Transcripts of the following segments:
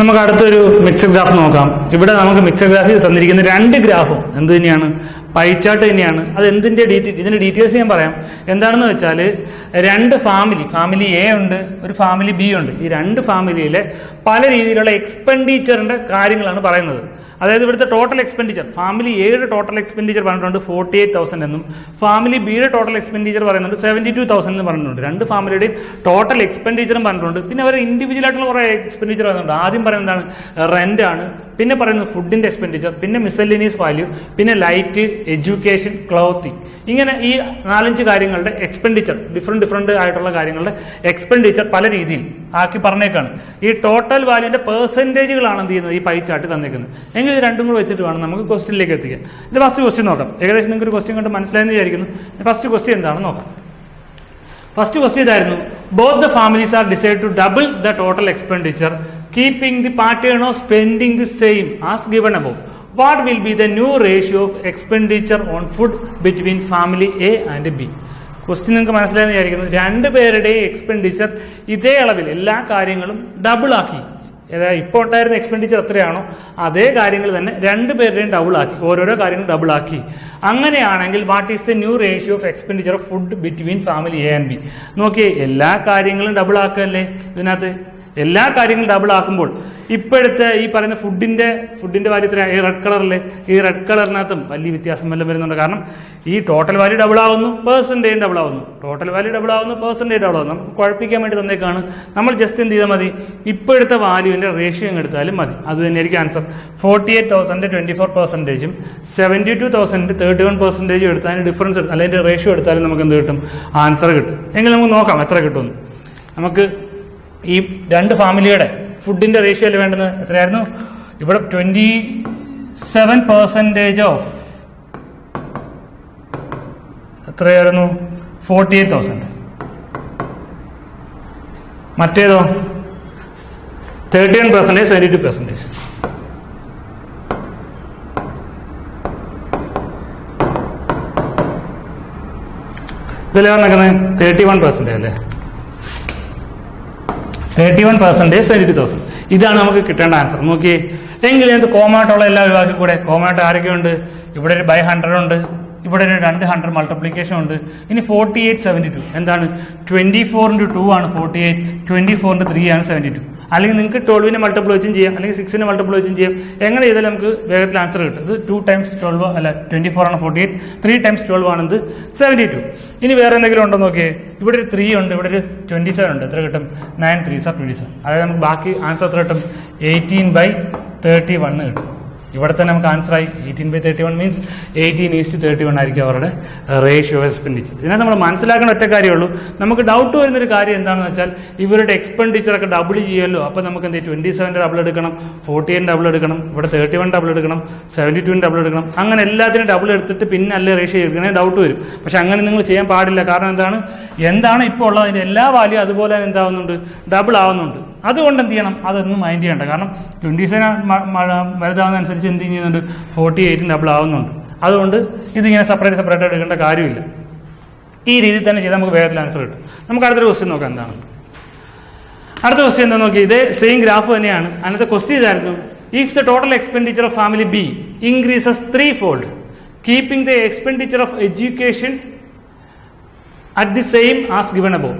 നമുക്ക് അടുത്തൊരു mixed graph നോക്കാം. ഇവിടെ നമുക്ക് മിക്സഡ് ഗ്രാഫിൽ തന്നിരിക്കുന്ന രണ്ട് ഗ്രാഫും എന്ത് തന്നെയാണ്? പൈ ചാർട്ട് തന്നെയാണ്. അത് എന്തിന്റെ ഇതിന്റെ ഡീറ്റെയിൽസ് ഞാൻ പറയാം. എന്താണെന്ന് വെച്ചാൽ രണ്ട് ഫാമിലി എ ഉണ്ട്, ഒരു ഫാമിലി ബി ഉണ്ട്. ഈ രണ്ട് ഫാമിലിയിലെ പല രീതിയിലുള്ള എക്സ്പെൻഡിച്ചറിന്റെ കാര്യങ്ങളാണ് പറയുന്നത്. അതായത് ഇവിടുത്തെ ടോട്ടൽ എക്സ്പെൻഡിച്ചർ, ഫാമിലി എയുടെ ടോട്ടൽ എക്സ്പെൻഡിച്ചർ പറഞ്ഞിട്ടുണ്ട് 48,000 എന്നും ഫാമിലി ബിയുടെ ടോട്ടൽ എക്സ്പെൻഡിച്ചർ പറയുന്നുണ്ട് 72,000 എന്ന് പറഞ്ഞിട്ടുണ്ട്. രണ്ട് ഫാമിലിയുടെയും ടോട്ടൽ എക്സ്പെൻഡിച്ചറും പറഞ്ഞിട്ടുണ്ട്. പിന്നെ അവർ ഇൻഡിവിജ്വൽ ആയിട്ടുള്ള കുറെ എക്സ്പെൻഡിച്ചർ പറയുന്നുണ്ട്. ആദ്യം പറയുന്നത് എന്താണ്? റെന്റ് ആണ്. പിന്നെ പറയുന്നത് ഫുഡിന്റെ എക്സ്പെൻഡിച്ചർ, പിന്നെ മിസലേനിയസ് വാല്യൂ, പിന്നെ ലൈറ്റ്, എഡ്യൂക്കേഷൻ, ക്ലോത്തിങ്. ഇങ്ങനെ ഈ 4-5 കാര്യങ്ങളുടെ എക്സ്പെൻഡിച്ചർ, ഡിഫറെന്റ് ആയിട്ടുള്ള കാര്യങ്ങളുടെ എക്സ്പെൻഡിച്ചർ പല രീതിയിൽ ആക്കി പറഞ്ഞേക്കാണ്. ഈ ടോട്ടൽ വാല്യൂന്റെ പെർസെന്റേജുകളാണ് എന്ത് ചെയ്യുന്നത്? ഈ പൈ ചാർട്ട് തന്നേക്കുന്നത്. എങ്കിൽ ഇത് രണ്ടും കൂടെ വെച്ചിട്ട് വേണം നമുക്ക് ക്വസ്റ്റ്യനിലേക്ക് എത്തിക്കാൻ. ഇത് ഫസ്റ്റ് ക്വസ്റ്റ്യൻ നോക്കാം. ഏകദേശം നിങ്ങൾക്ക് ഒരു ക്വസ്റ്റ്യൻ കണ്ട് മനസ്സിലായെന്ന് വിചാരിക്കുന്നു. ഫസ്റ്റ് ക്വസ്റ്റ്യൻ എന്താണെന്ന് നോക്കാം. ഫസ്റ്റ് ക്വസ്റ്റ്യൻ ഇതായിരുന്നു: both the families are decide to double the total expenditure keeping the pattern of spending the same as given above. What will be the new ratio of expenditure on food between family A and B? Question നിങ്ങൾക്ക് മനസ്സിലായെന്ന് വിചാരിക്കുന്നു. രണ്ടുപേരുടെയും expenditure ഇതേ അളവിൽ എല്ലാ കാര്യങ്ങളും double ആക്കി. അതായത് ഇപ്പോൾ ഉണ്ടായിരുന്ന എക്സ്പെൻഡിച്ചർ എത്രയാണോ അതേ കാര്യങ്ങൾ തന്നെ രണ്ടുപേരുടെയും ഡബിൾ ആക്കി, ഓരോരോ കാര്യങ്ങളും ഡബിൾ ആക്കി. അങ്ങനെയാണെങ്കിൽ what is the new ratio of expenditure of food between family A and B? നോക്കിയേ, എല്ലാ കാര്യങ്ങളും ഡബിൾ ആക്കല്ലേ ഇതിനകത്ത്. എല്ലാ കാര്യങ്ങളും ഡബിൾ ആക്കുമ്പോൾ ഇപ്പോഴത്തെ ഈ പറയുന്ന ഫുഡിന്റെ വാല്യൂ എത്ര? ഈ റെഡ് കളറിലെ ഈ റെഡ് കളറിനകത്തും വലിയ വ്യത്യാസം വല്ലതും വരുന്നുണ്ട്. കാരണം ഈ ടോട്ടൽ വാല്യൂ ഡബിൾ ആവുന്നു, പെർസെന്റേജ് ഡബിൾ ആവുന്നു. ടോട്ടൽ വാല്യൂ ഡബിൾ ആവുന്നു, പെർസെന്റേജ് ഡബിൾ ആവുന്നു. നമുക്ക് കുഴപ്പിക്കാൻ വേണ്ടി തന്നേക്കാണ്. നമ്മൾ ജസ്റ്റ് എന്ത് ചെയ്താൽ മതി? ഇപ്പോഴത്തെ വാല്യൂവിന്റെ റേഷ്യോ എടുത്താലും മതി. അത് തന്നെയായിരിക്കും ആൻസർ. 48,000 24%, 72,000 31% എടുത്താൽ ഡിഫറൻസ് അല്ലെങ്കിൽ റേഷ്യോ എടുത്താലും നമുക്ക് എന്ത് കിട്ടും? ആൻസർ കിട്ടും. എങ്കിൽ നമുക്ക് നോക്കാം എത്ര കിട്ടുമെന്ന്. നമുക്ക് ഈ രണ്ട് ഫാമിലിയുടെ ഫുഡിന്റെ റേഷ്യോ അല്ലേ വേണ്ടത്? എത്രയായിരുന്നു? ഇവിടെ 27% ഓഫ് എത്രയായിരുന്നു? 48,000. മറ്റേതോ 31%, 72%. ഇതിലെ പറഞ്ഞേക്കുന്നത് 31% അല്ലേ? 31%, 72,000. ഇതാണ് നമുക്ക് കിട്ടേണ്ട ആൻസർ. നോക്കിയേ, എങ്കിൽ ഇതിനകത്ത് കോമായിട്ടുള്ള എല്ലാം ഒഴിവാക്കി കൂടെ. കോമായിട്ട് ആരൊക്കെയുണ്ട്? ഇവിടെ ഒരു ബൈ 100 ഉണ്ട്, ഇവിടെ ഒരു 200 മൾട്ടിപ്ലിക്കേഷൻ ഉണ്ട്. ഇനി 48, 72 എന്താണ്? 24 into 2 ആണ് 48, 24 into 3 ആണ് 72. അല്ലെങ്കിൽ നിങ്ങൾക്ക് 12നെ മൾട്ടിപ്പിൾ വെച്ചും ചെയ്യാം, അല്ലെങ്കിൽ 6നെ മൾട്ടിപ്പിൾ വെച്ചും ചെയ്യാം. എങ്ങനെ ചെയ്താലും നമുക്ക് വേഗത്തിൽ ആൻസർ കിട്ടും. ഇത് 2 times 12 അല്ല 24 ആണ് 48, 3 times 12 ആണെന്ത് 72. ഇനി വേറെ എന്തെങ്കിലും ഉണ്ടോ നോക്കിയേ. ഇവിടെ ഒരു 3 ഉണ്ട്, ഇവിടെ ഒരു 27 ഉണ്ട്. എത്ര കിട്ടും? 9 3s are 27. അതായത് നമുക്ക് ബാക്കി ആൻസർ എത്ര കിട്ടും? 18/31 കിട്ടും. ഇവിടെ തന്നെ നമുക്ക് ആൻസർ ആയി. 18/31 മീൻസ് 18:31 ആയിരിക്കും അവരുടെ റേഷ്യോ എക്സ്പെൻഡിച്ചർ. ഇതിനകത്ത് നമ്മൾ മനസ്സിലാക്കേണ്ട ഒറ്റ കാര്യമുള്ളൂ. നമുക്ക് ഡൗട്ട് വരുന്നൊരു കാര്യം എന്താണെന്ന് വെച്ചാൽ ഇവരുടെ എക്സ്പെൻഡിച്ചർ ഒക്കെ ഡബിൾ ചെയ്യുമല്ലോ. അപ്പോൾ നമുക്ക് എന്ത് 27 ഡബിൾ എടുക്കണം, 48 ഡബിൾ എടുക്കണം, ഇവിടെ 31 ഡബിൾ എടുക്കണം, 72 ഡബിൾ എടുക്കണം. അങ്ങനെ എല്ലാത്തിനും ഡബിൾ എടുത്തിട്ട് പിന്നെ അല്ലേ റേഷ്യോ എടുക്കണേ ഡൗട്ട് വരും. പക്ഷെ അങ്ങനെ നിങ്ങൾ ചെയ്യാൻ പാടില്ല. കാരണം എന്താണ് ഇപ്പോൾ ഉള്ളത് അതിന്റെ എല്ലാ വാല്യൂ അതുപോലെ തന്നെ എന്താവുന്നുണ്ട്? ഡബിൾ ആവുന്നുണ്ട്. അതുകൊണ്ട് എന്ത് ചെയ്യണം? അതൊന്നും മൈൻഡ് ചെയ്യണ്ട. കാരണം 27 വലുതാവുന്നതനുസരിച്ച് എന്ത് ചെയ്യുന്നുണ്ട്? 48 ഡബിൾ ആവുന്നുണ്ട്. അതുകൊണ്ട് ഇതിങ്ങനെ സെപ്പറേറ്റ് എടുക്കേണ്ട കാര്യമില്ല. ഈ രീതിയിൽ തന്നെ ചെയ്താൽ നമുക്ക് വേഗത്തിൽ ആൻസർ കിട്ടും. നമുക്ക് അടുത്തൊരു ക്വസ്റ്റ്യൻ നോക്കാം എന്താണ്. അടുത്ത ക്വസ്റ്റ്യൻ എന്താ നോക്കി. ഇതേ സെയിം ഗ്രാഫ് തന്നെയാണ്. അതിനകത്ത് ക്വസ്റ്റ്യൻ ഇതായിരുന്നു: if the total expenditure of family B increases 3-fold keeping the expenditure of education at the same as given above,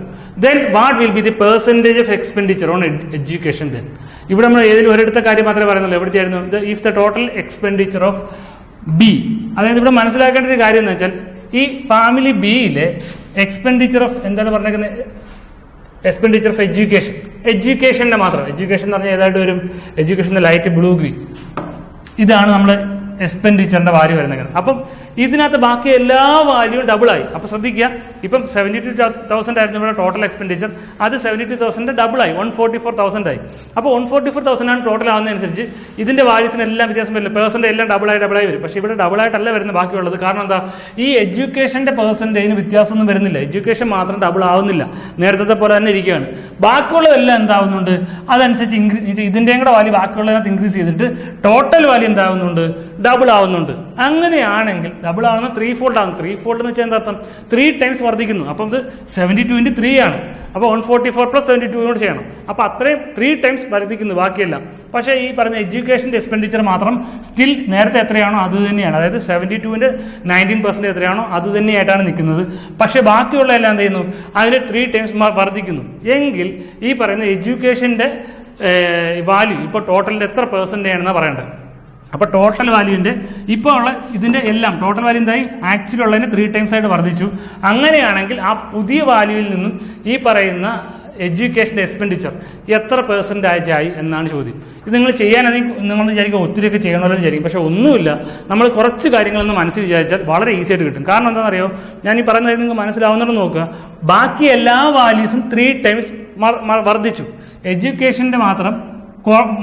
then what will be the percentage of expenditure on education then? ഇവിടെ നമ്മൾ ഏതെങ്കിലും ഒരിടത്ത കാര്യം മാത്രമേ പറയുന്നുള്ളൂ. എവിടുത്തെയായിരുന്നു? If the total expenditure of B. അതായത് ഇവിടെ മനസ്സിലാക്കേണ്ട ഒരു കാര്യം എന്ന് വെച്ചാൽ ഈ ഫാമിലി ബിയിലെ എക്സ്പെൻഡിച്ചർ ഓഫ് എന്താണ് പറഞ്ഞേക്കുന്നത്? എക്സ്പെൻഡിച്ചർ ഓഫ് എഡ്യൂക്കേഷന്റെ മാത്രം. എഡ്യൂക്കേഷൻ എന്ന് പറഞ്ഞാൽ ഏതായിട്ട് വരും? എഡ്യൂക്കേഷന്റെ ലൈറ്റ് ബ്ലൂ ഗ്രീൻ. ഇതാണ് നമ്മുടെ എക്സ്പെൻഡിച്ചറിന്റെ വാല്യൂ വരുന്നത്. അപ്പം ഇതിനകത്ത് ബാക്കി എല്ലാ വാല്യൂവും ഡബിൾ ആയി. അപ്പൊ ശ്രദ്ധിക്കുക, ഇപ്പം 72,000 ആയിരുന്നു ഇവിടെ ടോട്ടൽ എക്സ്പെൻഡിച്ചർ. അത് 72,000 ഡബിൾ ആയി, 144,000 ആയി. അപ്പോൾ 144,000 ആണ് ടോട്ടൽ ആവുന്നതനുസരിച്ച് ഇതിന്റെ വാല്യൂസിന് എല്ലാം വ്യത്യാസം വരില്ല. പെർസെന്റേജ് എല്ലാം ഡബിൾ ആയി വരും. പക്ഷെ ഇവിടെ ഡബിൾ ആയിട്ടല്ല വരുന്നത് ബാക്കിയുള്ളത്. കാരണം എന്താ? ഈ എഡ്യൂക്കേഷന്റെ പെർസെന്റേജിന് വ്യത്യാസമൊന്നും വരുന്നില്ല. എഡ്യൂക്കേഷൻ മാത്രം ഡബിൾ ആവുന്നില്ല, നേരത്തെ പോലെ തന്നെ ഇരിക്കുകയാണ്. ബാക്കിയുള്ളതെല്ലാം എന്താവുന്നുണ്ട്? അതനുസരിച്ച് ഇതിന്റെയും കൂടെ വാല്യൂ ബാക്കിയുള്ളതിനകത്ത് ഇൻക്രീസ് ചെയ്തിട്ട് ടോട്ടൽ വാല്യൂ എന്താവുന്നുണ്ട്? ഡബിൾ ആവുന്നുണ്ട്. അങ്ങനെയാണെങ്കിൽ ഡബിൾ ആവുന്ന 3 ഫോൾഡ് ആകും. 3 ഫോൾഡ് എന്ന് വെച്ചാൽ എന്താ അർത്ഥം? 3 ടൈംസ് വർദ്ധിക്കുന്നു. അപ്പം ഇത് 72 × 3 ആണ്. അപ്പോൾ 144 + 72 കൂടെ ചെയ്യണം. അപ്പോൾ അത്രയും 3 ടൈംസ് വർദ്ധിക്കുന്നു, ബാക്കിയല്ല. പക്ഷേ ഈ പറഞ്ഞ എഡ്യൂക്കേഷൻ്റെ എക്സ്പെൻഡിച്ചർ മാത്രം സ്റ്റിൽ നേരത്തെ എത്രയാണോ അത് തന്നെയാണ്. അതായത് 72ന്റെ 19% എത്രയാണോ അത് തന്നെയായിട്ടാണ് നിൽക്കുന്നത്. പക്ഷേ ബാക്കിയുള്ള എല്ലാം എന്ത് ചെയ്യുന്നു? അതിന് 3 ടൈംസ് വർദ്ധിക്കുന്നു. എങ്കിൽ ഈ പറയുന്ന എഡ്യൂക്കേഷൻ്റെ വാല്യൂ ഇപ്പോൾ ടോട്ടലിൻ്റെ എത്ര പെർസെൻ്റ് ആണെന്നാണ് പറയേണ്ടത്. അപ്പോൾ ടോട്ടൽ വാല്യൂവിൻ്റെ ഇപ്പോൾ ഉള്ള ഇതിൻ്റെ എല്ലാം ടോട്ടൽ വാല്യൂ എന്തായി? ആക്ച്വലി ഉള്ളതിന് 3 ടൈംസ് ആയിട്ട് വർദ്ധിച്ചു. അങ്ങനെയാണെങ്കിൽ ആ പുതിയ വാല്യൂവിൽ നിന്നും ഈ പറയുന്ന എഡ്യൂക്കേഷൻ്റെ എക്സ്പെൻഡിച്ചർ എത്ര പെർസെൻറ്റേജ് ആയി എന്നാണ് ചോദ്യം. ഇത് നിങ്ങൾ ചെയ്യാനാണെങ്കിൽ നിങ്ങൾ വിചാരിക്കും ഒത്തിരിയൊക്കെ ചെയ്യണമെന്ന് വിചാരിക്കും. പക്ഷേ ഒന്നുമില്ല, നമ്മൾ കുറച്ച് കാര്യങ്ങളൊന്ന് മനസ്സിൽ വിചാരിച്ചാൽ വളരെ ഈസി ആയിട്ട് കിട്ടും. കാരണം എന്താണെന്നറിയോ, ഞാൻ ഈ പറയുന്നത് നിങ്ങൾക്ക് മനസ്സിലാവുന്നുണ്ട് നോക്കുക. ബാക്കി എല്ലാ വാല്യൂസും 3 ടൈംസ് വർദ്ധിച്ചു, എഡ്യൂക്കേഷൻ്റെ മാത്രം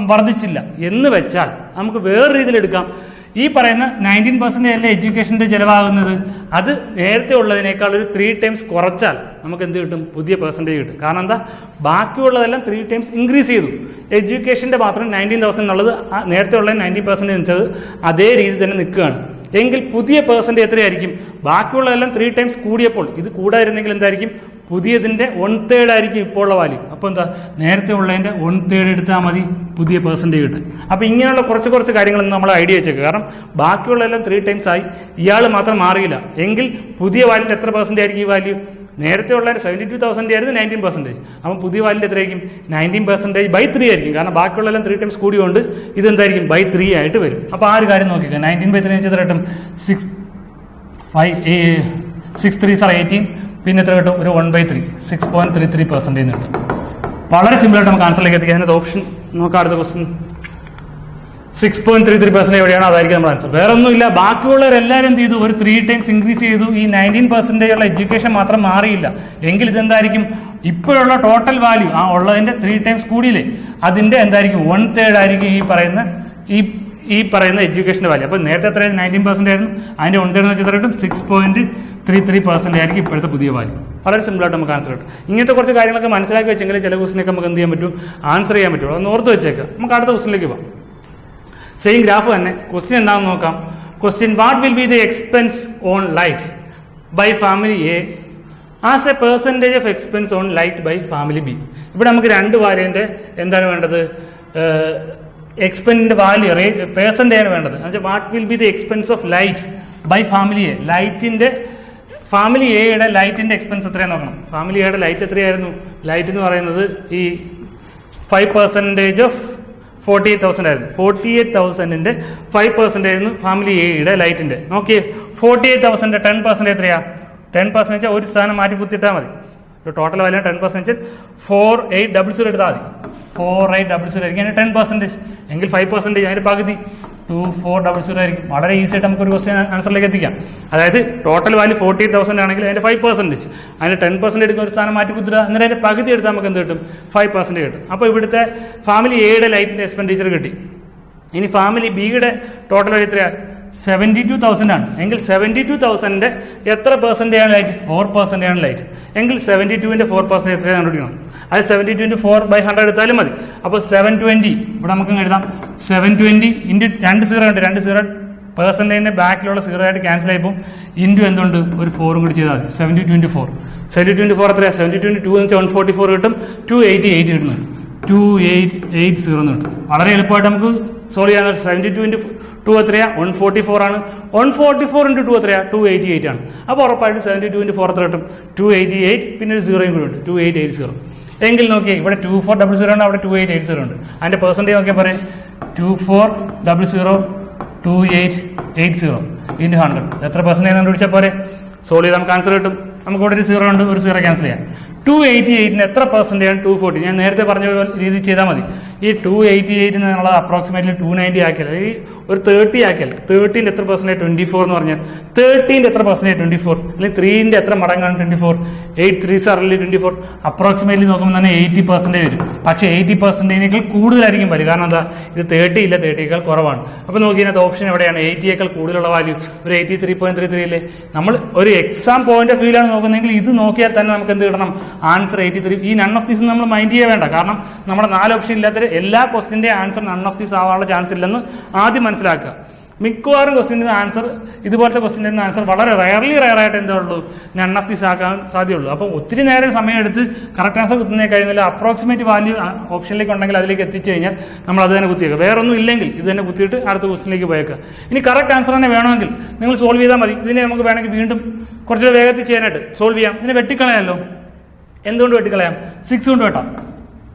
വർദ്ധിച്ചില്ല എന്ന് വെച്ചാൽ നമുക്ക് വേറെ രീതിയിൽ എടുക്കാം. ഈ പറയുന്ന 19% അല്ലേ എഡ്യൂക്കേഷൻ്റെ ചിലവാകുന്നത്, അത് നേരത്തെ ഉള്ളതിനേക്കാൾ ഒരു 3 ടൈംസ് കുറച്ചാൽ നമുക്ക് എന്ത് കിട്ടും? പുതിയ പെർസെൻറ്റേജ് കിട്ടും. കാരണം എന്താ? ബാക്കിയുള്ളതെല്ലാം 3 ടൈംസ് ഇൻക്രീസ് ചെയ്തു. എഡ്യൂക്കേഷൻ്റെ മാത്രം 19,000 എന്നുള്ളത് നേരത്തെ ഉള്ള 90% വെച്ചത് അതേ രീതി തന്നെ നിൽക്കുകയാണ്. എങ്കിൽ പുതിയ പെർസെൻറ്റേജ് എത്രയായിരിക്കും? ബാക്കിയുള്ളതെല്ലാം 3 ടൈംസ് കൂടിയപ്പോൾ ഇത് കൂടായിരുന്നെങ്കിൽ എന്തായിരിക്കും? പുതിയതിൻ്റെ 1/3 ആയിരിക്കും ഇപ്പോൾ ഉള്ള വാല്യൂ. അപ്പോൾ എന്താ? നേരത്തെ ഉള്ളതിൻ്റെ 1/3 എടുത്താൽ മതി, പുതിയ പെർസെൻറ്റേജ് കിട്ടും. അപ്പോൾ ഇങ്ങനെയുള്ള കുറച്ച് കാര്യങ്ങളൊന്നും നമ്മൾ ഐഡിയ വെച്ചേക്കുക. കാരണം ബാക്കിയുള്ളതെല്ലാം 3 ടൈംസ് ആയി, ഇയാൾ മാത്രം മാറിയില്ല. എങ്കിൽ പുതിയ വാല്യൂൻ്റെ എത്ര പെർസെൻറ്റേജ് ആയിരിക്കും ഈ വാല്യൂ? നേരത്തെ ഉള്ള 72,000 ആയിരുന്നു 19%. അപ്പം പുതിയ വാല്യൂ എത്രയായിരിക്കും? 19%/3 ആയിരിക്കും. കാരണം ബാക്കിയുള്ളതെല്ലാം 3 ടൈംസ് കൂടിയുകൊണ്ട് ഇതെന്തായിരിക്കും? /3 ആയിട്ട് വരും. അപ്പോൾ ആ ഒരു കാര്യം നോക്കിക്കുക. 19/3 എത്ര കിട്ടും? 6 3s are 18. പിന്നെ എത്ര കിട്ടും? ഒരു 1/3, 6.33% കിട്ടും. വളരെ സിമ്പിളായിട്ട് നമുക്ക് ആൻസറിലേക്ക് എത്തിക്കാം. അതിനകത്ത് ഓപ്ഷൻ നോക്കാം. അടുത്ത ക്വസ്റ്റ്യൻ 6.33% എവിടെയാണോ അതായിരിക്കും നമ്മുടെ ആൻസർ. വേറെ ഒന്നുമില്ല. ബാക്കിയുള്ളവരെല്ലാവരും എന്ത് ചെയ്തു? ഒരു 3 ടൈംസ് ഇൻക്രീസ് ചെയ്തു. ഈ 19% ഉള്ള എഡ്യൂക്കേഷൻ മാത്രം മാറിയില്ല. എങ്കിൽ ഇതെന്തായിരിക്കും? ഇപ്പോഴുള്ള ടോട്ടൽ വാല്യൂ ആ ഉള്ളതിന്റെ 3 ടൈംസ് കൂടിയില്ലേ, അതിന്റെ എന്തായിരിക്കും? 1/3 ആയിരിക്കും ഈ പറയുന്ന എഡ്യൂക്കേഷന്റെ വാല്യൂ. അപ്പോൾ നേരത്തെ എത്ര 19% ആയിരുന്നു, അതിന്റെ 1/3 എന്ന് വെച്ചാൽ കിട്ടും 6.33% ആയിരിക്കും ഇപ്പോഴത്തെ പുതിയ വാല്യൂ. വളരെ സിമ്പിളായിട്ട് നമുക്ക് ആൻസർ കിട്ടും. ഇങ്ങനത്തെ കുറച്ച് കാര്യങ്ങളൊക്കെ മനസ്സിലാക്കി വെച്ചെങ്കിൽ ചില ക്വസ്റ്റിനൊക്കെ നമുക്ക് എന്ത് ചെയ്യാൻ പറ്റും? ആൻസർ ചെയ്യാൻ പറ്റും. അതൊന്ന് ഓർത്ത് വെച്ചേക്കാം. നമുക്ക് അടുത്ത ക്വസ്റ്റിനിലേക്ക് പോകാം. സെയിം ഗ്രാഫ് തന്നെ. ക്വസ്റ്റ്യൻ എന്താണെന്ന് നോക്കാം. Question: what will be the expense on light by family A as a percentage of expense on light by family B. ഇവിടെ നമുക്ക് രണ്ട് വാല്യൂന്റെ എന്താണ് വേണ്ടത്? എക്സ്പെൻസിന്റെ വാല്യൂ പെർസെൻറ്റേജ് ആണ് വേണ്ടത്. എന്നുവെച്ചാൽ what will be the expense of light by family A. Family എയുടെ ലൈറ്റിന്റെ എക്സ്പെൻസ് എത്രയാണെന്ന് നോക്കണം. ഫാമിലി എയുടെ ലൈറ്റ് എത്രയായിരുന്നു? ലൈറ്റ് എന്ന് പറയുന്നത് ഈ 5% ഓഫ് 48,000 ആയിരുന്നു. 48,000ന്റെ 5% ആയിരുന്നു ഫാമിലി എയുടെ ലൈറ്റിന്റെ. നോക്കിയേ, 48,000ന്റെ 10% എത്രയാ? 10% ഒരു സ്ഥാനം മാറ്റി കുത്തിയിട്ടാൽ മതി. ടോട്ടൽ വാല്യൂ 10% 4800 എടുത്താൽ മതി. 4800 ആയിരിക്കും അതിന് 10%. എങ്കിൽ 5% അതിന്റെ പകുതി 2400 ആയിരിക്കും. വളരെ ഈസി ആയിട്ട് നമുക്ക് ഒരു ക്വസ്റ്റ്യൻ ആൻസറിലേക്ക് എത്തിക്കാം. അതായത് ടോട്ടൽ വാല്യൂ 48,000 ആണെങ്കിൽ അതിന്റെ 5%, അതിന് 10% എടുക്കുന്ന ഒരു സ്ഥാനം മാറ്റി കുത്തിടുക, എന്നിട്ട് അതിന്റെ പകുതി എടുത്താൽ നമുക്ക് എന്ത് കിട്ടും? 5% കിട്ടും. അപ്പോൾ ഇവിടുത്തെ ഫാമിലി എയുടെ ലൈറ്റിന്റെ എക്സ്പെൻഡിച്ചർ കിട്ടി. ഇനി ഫാമിലി ബിയുടെ ടോട്ടൽ വാല്യൂ എത്രയാണ്? 72,000 ആണ്. എങ്കിൽ 72,000ന്റെ എത്ര പെർസെന്റ് ആണ് ലൈറ്റ്? 4% ആണ് ലൈറ്റ്. എങ്കിൽ 72ന്റെ 4% എത്രയാണ് കണ്ടുപിടിക്കണം? അത് 72 × 4/100 എടുത്താലും മതി. അപ്പോൾ 720 ഇവിടെ നമുക്ക് എഴുതാം. 720 ഇൻറ്റു 2 0 ഉണ്ട്. 2 0 പെർസെന്റേജിന്റെ ബാക്കിലുള്ള 0 ആയിട്ട് ക്യാൻസൽ ആയിപ്പോൾ ഇൻറ്റു എന്തുണ്ട്? ഒരു 4 കൂടി ചെയ്താൽ മതി. 72 × 4. 72 × 4 എത്രയാണ്? 72 × 2 എന്ന് വെച്ചാൽ 144 കിട്ടും. 288 കിട്ടുന്നത് 2880 എന്ന് കിട്ടും. വളരെ എളുപ്പമായിട്ട് നമുക്ക് സോൾവ് ചെയ്യാൻ. 72 × 2 എത്രയാ? 144 ആണ്. 144 × 2 എത്രയാ? 288 ആണ്. അപ്പോൾ ഉറപ്പായിട്ടും 72 × 4 എത്ര കിട്ടും? 288. പിന്നെ ഒരു 0 കൂടി ഉണ്ട്, 2880. എങ്കിൽ നോക്കിയേ, ഇവിടെ 2400 ഉണ്ട്, അവിടെ 2880 ഉണ്ട്. അതിന്റെ പെർസെന്റേജ് നോക്കിയാൽ പറയാം 2400 2880 × 100 എത്ര പെർസെന്റേജ് കണ്ടുപിടിച്ചാൽ പോരെ? സോൾവ് ചെയ്ത് നമുക്ക് ആൻസർ കിട്ടും. നമുക്ക് ഇവിടെ ഒരു 0 ഉണ്ട്, ഒരു 0 ക്യാൻസൽ ചെയ്യാം. 288 എത്ര പെർസെന്റേജ് ആണ്? 240. ഞാൻ നേരത്തെ പറഞ്ഞ രീതി ചെയ്താൽ മതി. ഈ 288 എന്നുള്ളത് അപ്രോക്സിമേറ്റ്ലി 290 ആക്കിയാൽ, ഈ ഒരു 30 ആക്കിയാൽ 30ന്റെ എത്ര പെർസെന്റേജ്? 24 എന്ന് പറഞ്ഞാൽ 30ന്റെ എത്ര പെർസെന്റേജ്? 24. അല്ലെങ്കിൽ 3ന്റെ എത്ര മടങ്ങാണ് 24? 8 3s are 24. അപ്രോക്സിമേറ്റ്ലി നോക്കുമ്പോൾ തന്നെ 80% വരും. പക്ഷേ 80%-നേക്കാൾ കൂടുതലായിരിക്കും വരും. കാരണം എന്താ? ഇത് 30 ഇല്ല, 30യേക്കാൾ കുറവാണ്. അപ്പോൾ നോക്കിയതിനകത്ത് ഓപ്ഷൻ എവിടെയാണ്? 80യേക്കാൾ കൂടുതലുള്ള വാല്യൂ ഒരു 83.33 അല്ലേ? നമ്മൾ ഒരു എക്സാം പോയിന്റ് ഓഫ് വ്യൂലാണ് നോക്കുന്നതെങ്കിൽ ഇത് നോക്കിയാൽ തന്നെ നമുക്ക് എന്ത് കിട്ടണം? ആൻസർ 83. ഈ നൺ ഓഫ് ദീസ് നമ്മൾ മൈൻഡ് ചെയ്യാൻ വേണ്ട. കാരണം നമ്മുടെ 4 ഓപ്ഷൻ ഇല്ലാത്ത എല്ലാ ക്വസ്റ്റിന്റെ ആൻസർ നൺ ഓഫ് ദീസ് ആവാനുള്ള ചാൻസ് ഇല്ലെന്ന് ആദ്യം മനസ്സിലാക്കുക. മിക്കവാറും ക്വസ്റ്റിൻ്റെ ആൻസർ ഇതുപോലത്തെ ക്വസ്റ്റിൻ്റെ ആൻസർ വളരെ റയറായിട്ട് എന്താ ഉള്ളൂ നൺ ഓഫ് ദിസ് ആക്കാൻ സാധ്യതയുള്ളൂ. അപ്പോൾ ഒത്തിരി നേരം സമയം എടുത്ത് കറക്റ്റ് ആൻസർ കുത്തുന്നേ കഴിയുന്നില്ല. അപ്രോക്സിമേറ്റ് വാല്യൂ ഓപ്ഷനിലേക്ക് ഉണ്ടെങ്കിൽ അതിലേക്ക് എത്തിച്ചു കഴിഞ്ഞാൽ നമ്മൾ അത് തന്നെ കുത്തിയേക്കുക. വേറെ ഒന്നും ഇല്ലെങ്കിൽ ഇത് തന്നെ കുത്തിയിട്ട് അടുത്ത ക്വസ്റ്റിലേക്ക് പോയേക്കുക. ഇനി കറക്റ്റ് ആൻസർ തന്നെ വേണമെങ്കിൽ നിങ്ങൾ സോൾവ് ചെയ്താൽ മതി. ഇതിനെ നമുക്ക് വേണമെങ്കിൽ വീണ്ടും കുറച്ചുകൂടെ വേഗത്തിൽ ചെയ്യാനായിട്ട് സോൾവ് ചെയ്യാം. ഇതിനെ വെട്ടിക്കളയാമല്ലോ. എന്തുകൊണ്ട് വെട്ടിക്കളയാം? 6 കൊണ്ട് വെട്ടാം.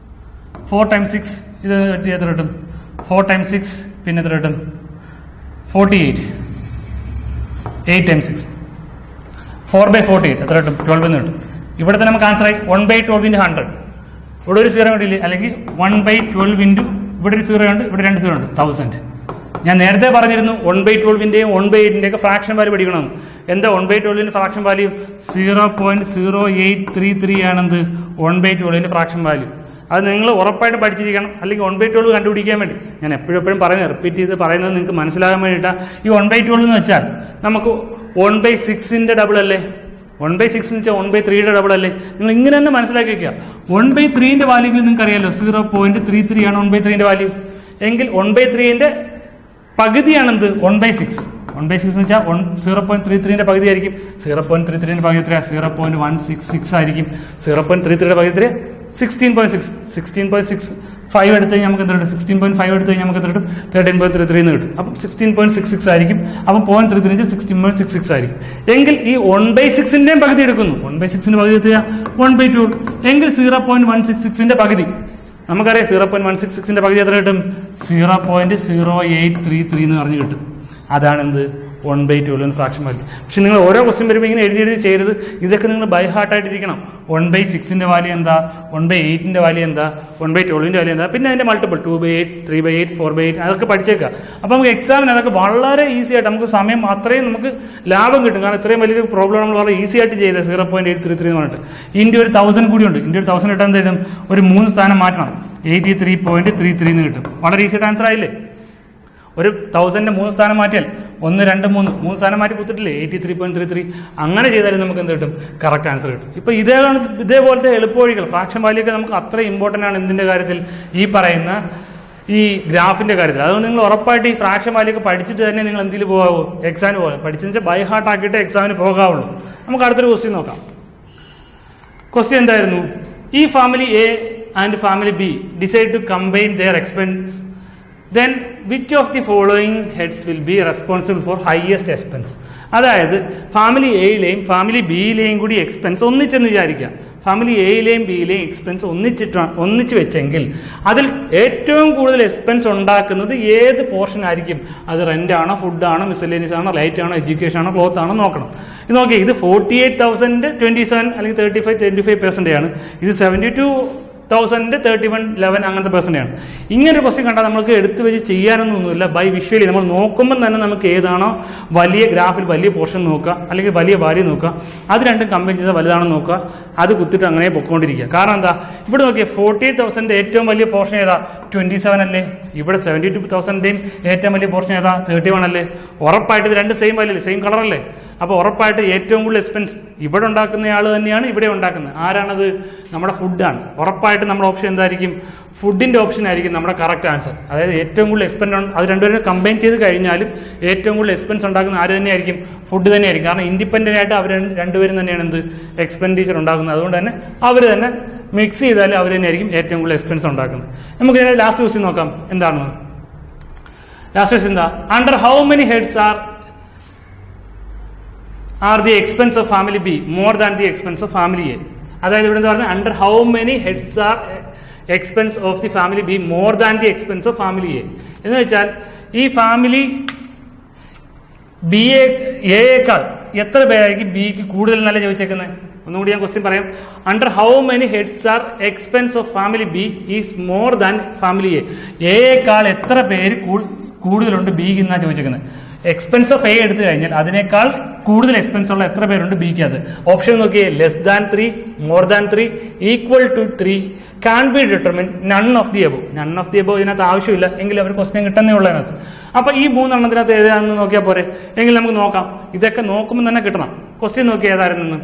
4 times 6 ഇത് വെട്ടി എത്ര കിട്ടും? 4 times 6 പിന്നെ എത്ര കിട്ടും? 48. 8 times 6 4/48 എത്ര കിട്ടും? 12 എന്ന് കിട്ടും. ഇവിടെ തന്നെ നമുക്ക് ആൻസർ ആയി 1/12 into 100. ഇവിടെ ഒരു 0 കണ്ടില്ലേ? അല്ലെങ്കിൽ 1/12 into ഇവിടെ ഒരു 0 ഉണ്ട്, ഇവിടെ 2 0 ഉണ്ട്, 1000. ഞാൻ നേരത്തെ പറഞ്ഞിരുന്നു 1/12ന്റെയും 1/8ന്റെ ഒക്കെ ഫ്രാക്ഷൻ വാല്യൂ പഠിക്കണം. എന്താ 1/12ന്റെ ഫ്രാക്ഷൻ വാല്യൂ? 0.0833 ആണെന്ത് 1/12ന്റെ ഫ്രാക്ഷൻ വാല്യൂ. അത് നിങ്ങൾ ഉറപ്പായിട്ട് പഠിച്ചിരിക്കണം. അല്ലെങ്കിൽ 1/12 കണ്ടുപിടിക്കാൻ വേണ്ടി ഞാൻ എപ്പോഴും പറയുന്നത്, റിപ്പീറ്റ് ചെയ്ത് പറയുന്നത് നിങ്ങൾക്ക് മനസ്സിലാകാൻ വേണ്ടിയിട്ടാണ്. ഈ 1/12 എന്ന് വെച്ചാൽ നമുക്ക് 1/6ന്റെ ഡബിൾ അല്ലേ? 1/6 എന്ന് വെച്ചാൽ 1/3യുടെ ഡബിൾ അല്ലേ? നിങ്ങൾ ഇങ്ങനെ തന്നെ മനസ്സിലാക്കി വയ്ക്കുക. 1/3ന്റെ വാല്യൂ നിങ്ങൾക്ക് അറിയാലോ, 0.33 ആണ് 1/3ന്റെ വാല്യൂ. എങ്കിൽ 1/3ന്റെ പകുതിയാണെന്ത് 1/6. 1/6 എന്ന് വെച്ചാൽ 0.33ന്റെ പകുതി ആയിരിക്കും. 0.33ന്റെ പകുതി എത്രയാ? 0.166 ആയിരിക്കും. 0.33യുടെ പകുതി എത്രയാ? 16.6. 16.65 എടുത്ത് കഴിഞ്ഞാൽ നമുക്ക് എന്ത് കിട്ടും? 16.5 എടുത്ത് കഴിഞ്ഞാൽ നമുക്ക് എന്ത് കിട്ടും? 13.33 എന്ന് കിട്ടും. അപ്പം 16.66 ആയിരിക്കും. അപ്പം 0.33 16.66 ആയിരിക്കും. എങ്കിൽ ഈ 1/6ന്റെയും പകുതി എടുക്കുന്നു. 1/6ന്റെ പകുതി എത്രയാ? 1/2. എങ്കിൽ 0.166ന്റെ പകുതി നമുക്കറിയാം. 0.166ന്റെ പകുതി എത്ര കിട്ടും? 0.0833 എന്ന് പറഞ്ഞ് കിട്ടും. അതാണ് എന്ത് 1/12 ഫ്രാക്ഷൻ വാല്യൂ. പക്ഷെ നിങ്ങൾ ഓരോ ക്വസ്റ്റ്യൻ വരുമ്പോൾ ഇങ്ങനെ എഴുതി ചെയ്യരുത്. ഇതൊക്കെ നിങ്ങൾ ബൈ ഹാർട്ടായിട്ടിരിക്കണം. 1/6ന്റെ വാല്യൂ എന്താ? 1/8ന്റെ വാല്യൂ എന്താ? 1/12ന്റെ വാല്യൂ എന്താ? പിന്നെ അതിന്റെ മൾട്ടിപ്പിൾ 2/8, 3/8, 4/8 അതൊക്കെ പഠിച്ചേക്കുക. അപ്പോൾ നമുക്ക് എക്സാമിന് അതൊക്കെ വളരെ ഈസി ആയിട്ട് നമുക്ക് സമയം അത്രയും നമുക്ക് ലാഭം കിട്ടും. കാരണം ഇത്രയും വലിയൊരു പ്രോബ്ലം നമ്മൾ വളരെ ഈസി ആയിട്ട് ചെയ്തത് 0.833 എന്ന് പറഞ്ഞിട്ട്. ഇന്ത്യ ഒരു 1000 കൂടി ഉണ്ട്. ഇന്ത്യ ഒരു 1000 കിട്ടാൻ തരും ഒരു 3 സ്ഥാനം മാറ്റണം. 83.33 എന്ന് കിട്ടും. വളരെ ഈസി ആയിട്ട് ആൻസർ ആയില്ലേ? ഒരു 1000ന്റെ 3 സ്ഥാനം മാറ്റിയാൽ 1, 2, 3 സ്ഥാനം മാറ്റി കുത്തിട്ടില്ലേ? 83.33. അങ്ങനെ ചെയ്താലും നമുക്ക് എന്ത് കിട്ടും? കറക്റ്റ് ആൻസർ കിട്ടും. ഇപ്പൊ ഇതേപോലത്തെ എളുപ്പവഴികൾ ഫ്രാക്ഷൻ വാല്യൂ ഒക്കെ നമുക്ക് അത്ര ഇമ്പോർട്ടന്റ് ആണ് എന്തിന്റെ കാര്യത്തിൽ? ഈ പറയുന്ന ഈ ഗ്രാഫിന്റെ കാര്യത്തിൽ. അതുകൊണ്ട് നിങ്ങൾ ഉറപ്പായിട്ട് ഈ ഫ്രാക്ഷൻ വാല്യൂ ഒക്കെ പഠിച്ചിട്ട് തന്നെ നിങ്ങൾ എന്തിൽ പോകാവൂ? എക്സാമിന് പോകാം. പഠിച്ചെന്ന് വെച്ചാൽ ബൈ ഹാർട്ട് ആക്കിയിട്ട് എക്സാമിന് പോകാവുള്ളൂ. നമുക്ക് അടുത്തൊരു ക്വസ്റ്റ്യൻ നോക്കാം. ക്വസ്റ്റ്യൻ എന്തായിരുന്നു? ഈ family A and family B decide to combine their expense, then which of the following heads will be responsible for highest expense? അതായത് ഫാമിലി എയിലെയും ഫാമിലി ബിയിലെയും കൂടി എക്സ്പെൻസ് ഒന്നിച്ചെന്ന് വിചാരിക്കാം. ഫാമിലി എയിലെയും ബിയിലെയും എക്സ്പെൻസ് ഒന്നിച്ച് വെച്ചെങ്കിൽ അതിൽ ഏറ്റവും കൂടുതൽ എക്സ്പെൻസ് ഉണ്ടാക്കുന്നത് ഏത് പോർഷൻ ആയിരിക്കും? അത് റെന്റ് ആണോ, ഫുഡ് ആണോ, മിസലേനിയസ് ആണോ, ലൈറ്റ് ആണോ, എഡ്യൂക്കേഷൻ ആണോ, ക്ലോത്ത് ആണോ നോക്കണം. ഇത് നോക്കിയേ, ഇത് 48,000 27 അല്ലെങ്കിൽ 35% ആണ്. ഇത് 72,000 3111 അങ്ങനത്തെ പെർസെന്റാണ്. ഇങ്ങനെ ക്വസ്റ്റ്യൻ കണ്ടാൽ നമുക്ക് എടുത്തു വെച്ച് ചെയ്യാനൊന്നുമില്ല. ബൈ വിഷ്വലി നമ്മൾ നോക്കുമ്പോൾ തന്നെ നമുക്ക് ഏതാണോ വലിയ ഗ്രാഫിൽ വലിയ പോർഷൻ നോക്കുക, അല്ലെങ്കിൽ വലിയ വാല്യൂ നോക്കുക, അത് രണ്ടും കമ്പൈൻ ചെയ്താൽ വലുതാണെന്ന് നോക്കുക, അത് കുത്തിട്ട് അങ്ങനെ പൊക്കോണ്ടിരിക്കുക. കാരണം എന്താ? ഇവിടെ നോക്കിയാൽ 48,000 ഏറ്റവും വലിയ പോർഷൻ ഏതാ? 27 അല്ലേ? ഇവിടെ 72,000ന്റെയും ഏറ്റവും വലിയ പോർഷൻ ഏതാ? 31 അല്ലേ? ഉറപ്പായിട്ട് ഇത് രണ്ട് സെയിം വാല്യൂ അല്ലേ? സെയിം കളർ അല്ലേ? അപ്പോൾ ഉറപ്പായിട്ട് ഏറ്റവും കൂടുതൽ എക്സ്പെൻസ് ഇവിടെ ഉണ്ടാക്കുന്നയാൾ തന്നെയാണ് ഇവിടെ ഉണ്ടാക്കുന്നത്. ആരാണത്? നമ്മുടെ ഫുഡാണ്. ഉറപ്പായിട്ട് നമ്മുടെ ഓപ്ഷൻ എന്തായിരിക്കും? ഫുഡിന്റെ ഓപ്ഷൻ ആയിരിക്കും നമ്മുടെ കറക്റ്റ് ആൻസർ. അതായത് ഏറ്റവും കൂടുതൽ എക്സ്പെൻസ് അത് രണ്ടുപേരും കമ്പൈൻ ചെയ്ത് കഴിഞ്ഞാലും ഏറ്റവും കൂടുതൽ എക്സ്പെൻസ് ഉണ്ടാക്കുന്ന ആര് തന്നെയായിരിക്കും? ഫുഡ് തന്നെയായിരിക്കും. കാരണം ഇൻഡിപെൻഡന്റ് ആയിട്ട് അവർ രണ്ടുപേരും തന്നെയാണ് എന്ത് എക്സ്പെൻഡിച്ചർ ഉണ്ടാക്കുന്നത്. അതുകൊണ്ട് തന്നെ അവർ തന്നെ മിക്സ് ചെയ്താലും അവർ തന്നെയായിരിക്കും ഏറ്റവും കൂടുതൽ എക്സ്പെൻസ് ഉണ്ടാക്കുന്നത്. നമുക്ക് ലാസ്റ്റ് ക്വസ്റ്റ്യൻ നോക്കാം. എന്താണ് ലാസ്റ്റ് ക്വസ്റ്റ്യൻ? എന്താ? Under how many heads are the expense of family B more than the expense of family A? അതായത് ഇവിടെ എന്താ പറഞ്ഞാൽ under how many heads are expense of the family B more than the expense of family A എന്ന് വെച്ചാൽ ഈ family B എയേക്കാൾ എത്ര പേരായിരിക്കും ബിക്ക് കൂടുതൽ നല്ല ചോദിച്ചേക്കുന്നത്? ഒന്നുകൂടി ഞാൻ ക്വസ്റ്റ്യൻ പറയാം. Under how many heads are expense of family B is more than family എയേക്കാൾ എത്ര പേര് കൂടുതലുണ്ട് ബിക്ക് എന്നാ ചോദിച്ചേക്കുന്നത്. എക്സ്പെൻസ് ഓഫ് എ എടുത്തു കഴിഞ്ഞാൽ അതിനേക്കാൾ കൂടുതൽ എക്സ്പെൻസ് ഉള്ള എത്ര പേരുണ്ട് ബിക്ക്? അത് ഓപ്ഷൻ നോക്കിയേ. Less than 3, more than 3, equal to 3, can be determine, none of the above. None of the above ഇതിനകത്ത് ആവശ്യമില്ല, എങ്കിൽ അവർ ക്വസ്റ്റ്യൻ കിട്ടുന്നേ ഉള്ളതിനകത്ത്. അപ്പൊ ഈ 3 എണ്ണത്തിനകത്ത് ഏതാണെന്ന് നോക്കിയാൽ പോരെ? എങ്കിൽ നമുക്ക് നോക്കാം. ഇതൊക്കെ നോക്കുമ്പോൾ തന്നെ കിട്ടണം. ക്വസ്റ്റ്യൻ നോക്കി ഏതായിരുന്നു?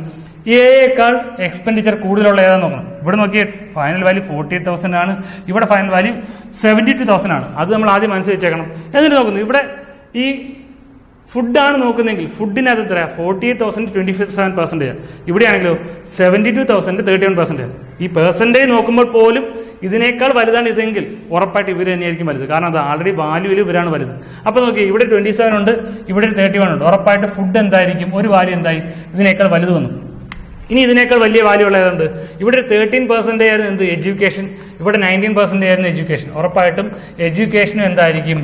എയേക്കാൾ എക്സ്പെൻഡിച്ചർ കൂടുതലുള്ള ഏതാന്ന് നോക്കണം. ഇവിടെ നോക്കിയേ ഫൈനൽ വാല്യൂ 48,000 ആണ്. ഇവിടെ ഫൈനൽ വാല്യൂ 72,000 ആണ്. അത് നമ്മൾ ആദ്യം മനസ്സിൽ വെച്ചേക്കണം. എന്നിട്ട് നോക്കുന്നു ഇവിടെ ഈ ഫുഡാണ് നോക്കുന്നതെങ്കിൽ ഫുഡിനകത്ത് എത്ര 48,000 27%. ഇവിടെയാണെങ്കിലോ 72,000 31%. ഈ പെർസെൻറ്റേജ് നോക്കുമ്പോൾ പോലും ഇതിനേക്കാൾ വലുതാണ് ഇതെങ്കിൽ ഉറപ്പായിട്ട് ഇവർ തന്നെയായിരിക്കും വലുത്. കാരണം അത് ആൾറെഡി വാല്യൂവിൽ ഇവരാണ് വലുത്. അപ്പൊ നോക്കി, ഇവിടെ 27 ഉണ്ട്, ഇവിടെ 31 ഉണ്ട്. ഉറപ്പായിട്ട് ഫുഡ് എന്തായിരിക്കും, ഒരു വാല്യൂ എന്തായി ഇതിനേക്കാൾ വലുത് വന്നു. ഇനി ഇതിനേക്കാൾ വലിയ വാല്യൂ ഉള്ളതുണ്ട്. ഇവിടെ 13% ആയിരുന്നു എന്ത്, എഡ്യൂക്കേഷൻ. ഇവിടെ 19% ആയിരുന്നു എഡ്യൂക്കേഷൻ. ഉറപ്പായിട്ടും എഡ്യൂക്കേഷനും എന്തായിരിക്കും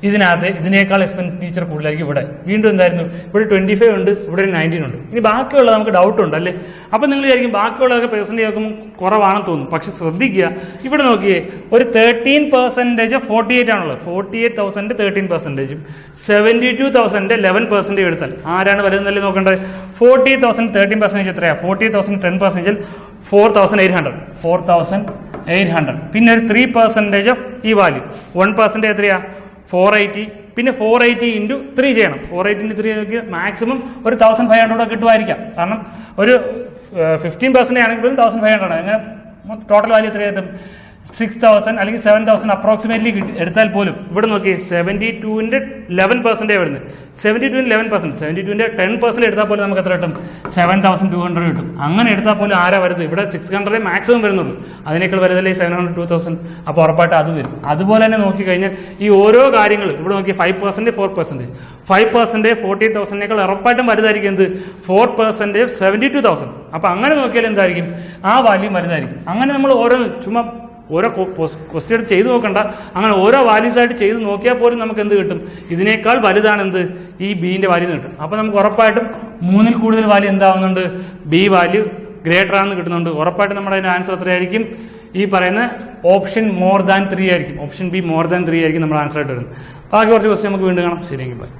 ഇതിനകത്ത് ഇതിനേക്കാൾ എക്സ്പെൻഡിച്ചർ കൂടുതലായിരിക്കും. ഇവിടെ വീണ്ടും എന്തായിരുന്നു, ഇവിടെ 25 ഉണ്ട്, ഇവിടെ 19 ഉണ്ട്. ഇനി ബാക്കിയുള്ളത് നമുക്ക് ഡൗട്ട് ഉണ്ട് അല്ലേ. അപ്പൊ നിങ്ങൾ വിചാരിക്കും ബാക്കിയുള്ളതൊക്കെ പെർസെന്റേജ് നോക്കുമ്പോൾ കുറവാണെന്ന് തോന്നും. പക്ഷെ ശ്രദ്ധിക്കുക, ഇവിടെ നോക്കിയേ, ഒരു 13% 48 ആണുള്ളത്. 48,000 13%, 72,000 11% എടുത്താൽ ആരാണ് വലുതെന്നല്ലേ നോക്കേണ്ടത്. 48,000 13% എത്രയാ, 48,000 10% 4,800. 4,800. പിന്നെ ഒരു 3% ഓഫ് ഈ വാല്യൂ 1% എത്രയാ, 480. പിന്നെ 480 into 3 ചെയ്യണം. 480 into 3 നോക്കി മാക്സിമം ഒരു 1,500 കിട്ടുമായിരിക്കാം. കാരണം ഒരു 15% ആണെങ്കിൽ 1,500. അങ്ങനെ ടോട്ടൽ വാല്യൂ എത്രയായിട്ടും 6,000 അല്ലെങ്കിൽ 7,000 അപ്രോക്സിമേറ്റ്ലി എടുത്താൽ പോലും ഇവിടെ നോക്കി 72ന്റെ 11% വരുന്നത്. 72ന്റെ 11%, 72ന്റെ 10% എടുത്താൽ പോലും നമുക്ക് എത്ര കിട്ടും, 7,200 കിട്ടും. അങ്ങനെ എടുത്താൽ പോലും ആരാ വരുന്നത്, ഇവിടെ 600 മാക്സിമം വരുന്നുള്ളൂ. അതിനേക്കാൾ വരുന്നല്ലേ 700 2,000. അപ്പോൾ ഉറപ്പായിട്ട് അത് വരും. അതുപോലെ തന്നെ നോക്കിക്കഴിഞ്ഞാൽ ഈ ഓരോ കാര്യങ്ങൾ ഇവിടെ നോക്കി 5% 4%, 5% 48,000 ഉറപ്പായിട്ടും വലുതായിരിക്കും എന്ത്, 4% 72,000. അപ്പൊ അങ്ങനെ നോക്കിയാൽ എന്തായിരിക്കും, ആ വാല്യൂ വലുതായിരിക്കും. അങ്ങനെ നമ്മൾ ചുമ്മാ ഓരോ ക്വസ്റ്റ്യൻ ചെയ്ത് നോക്കണ്ട, അങ്ങനെ ഓരോ വാല്യൂസ് ആയിട്ട് ചെയ്ത് നോക്കിയാൽ പോലും നമുക്ക് എന്ത് കിട്ടും, ഇതിനേക്കാൾ വലുതാണ് എന്ത്, ഈ ബിന്റെ വാല്യൂ കിട്ടും. അപ്പൊ നമുക്ക് ഉറപ്പായിട്ടും 3ൽ കൂടുതൽ വാല്യൂ എന്താവുന്നുണ്ട്, ബി വാല്യൂ ഗ്രേറ്റർ ആണെന്ന് കിട്ടുന്നുണ്ട്. ഉറപ്പായിട്ടും നമ്മുടെ അതിന്റെ ആൻസർ എത്രയായിരിക്കും, ഈ പറയുന്ന ഓപ്ഷൻ മോർ ദാൻ 3 ആയിരിക്കും. ഓപ്ഷൻ ബി മോർ ദാൻ 3 ആയിരിക്കും നമ്മുടെ ആൻസർ ആയിട്ട് വരുന്നത്. ബാക്കി കുറച്ച് ക്വസ്റ്റ്യൻ നമുക്ക് വീണ്ടും കാണാം. ശരിയെങ്കിൽ ബൈ.